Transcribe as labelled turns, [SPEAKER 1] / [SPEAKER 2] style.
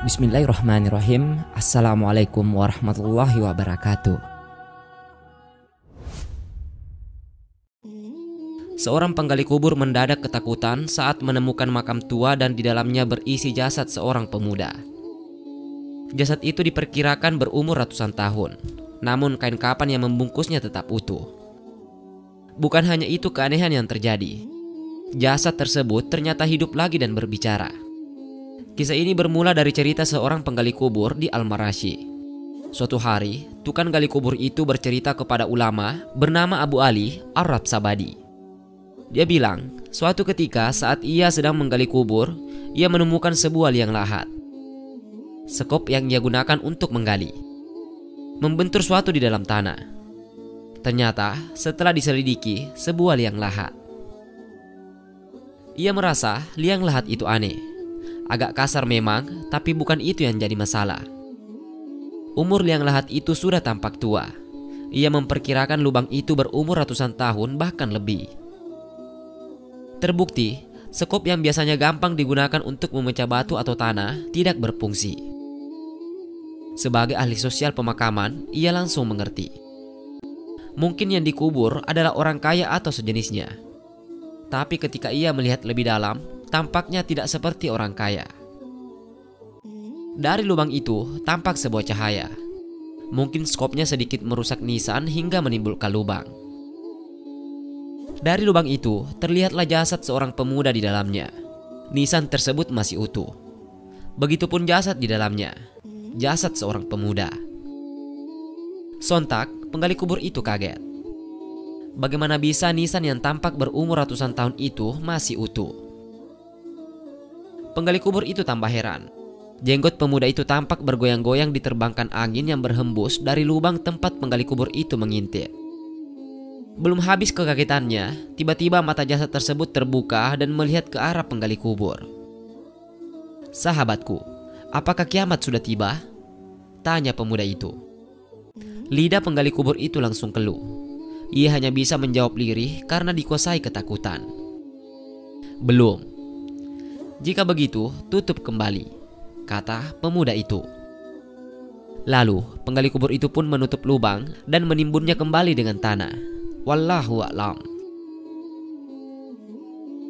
[SPEAKER 1] Bismillahirrahmanirrahim. Assalamualaikum warahmatullahi wabarakatuh. Seorang penggali kubur mendadak ketakutan saat menemukan makam tua dan di dalamnya berisi jasad seorang pemuda. Jasad itu diperkirakan berumur ratusan tahun, namun kain kafan yang membungkusnya tetap utuh. Bukan hanya itu keanehan yang terjadi. Jasad tersebut ternyata hidup lagi dan berbicara. Kisah ini bermula dari cerita seorang penggali kubur di Al-Marashi. Suatu hari, tukang gali kubur itu bercerita kepada ulama bernama Abu Ali Ar-Rabsabadi. Dia bilang, suatu ketika saat ia sedang menggali kubur, ia menemukan sebuah liang lahat. Sekop yang ia gunakan untuk menggali membentur suatu di dalam tanah. Ternyata setelah diselidiki, sebuah liang lahat. Ia merasa liang lahat itu aneh. Agak kasar memang, tapi bukan itu yang jadi masalah. Umur liang lahat itu sudah tampak tua. Ia memperkirakan lubang itu berumur ratusan tahun bahkan lebih. Terbukti, sekop yang biasanya gampang digunakan untuk memecah batu atau tanah tidak berfungsi. Sebagai ahli sosial pemakaman, ia langsung mengerti. Mungkin yang dikubur adalah orang kaya atau sejenisnya. Tapi ketika ia melihat lebih dalam, tampaknya tidak seperti orang kaya. Dari lubang itu tampak sebuah cahaya. Mungkin skopnya sedikit merusak nisan hingga menimbulkan lubang. Dari lubang itu terlihatlah jasad seorang pemuda di dalamnya. Nisan tersebut masih utuh. Begitupun jasad di dalamnya. Jasad seorang pemuda. Sontak penggali kubur itu kaget. Bagaimana bisa nisan yang tampak berumur ratusan tahun itu masih utuh? Penggali kubur itu tambah heran. Jenggot pemuda itu tampak bergoyang-goyang diterbangkan angin yang berhembus dari lubang tempat penggali kubur itu mengintip. Belum habis kekagetannya, tiba-tiba mata jasad tersebut terbuka dan melihat ke arah penggali kubur. "Sahabatku, apakah kiamat sudah tiba?" tanya pemuda itu. Lidah penggali kubur itu langsung keluh. Ia hanya bisa menjawab lirih karena dikuasai ketakutan. "Belum. Jika begitu, tutup kembali," kata pemuda itu. Lalu, penggali kubur itu pun menutup lubang dan menimbunnya kembali dengan tanah. Wallahu a'lam.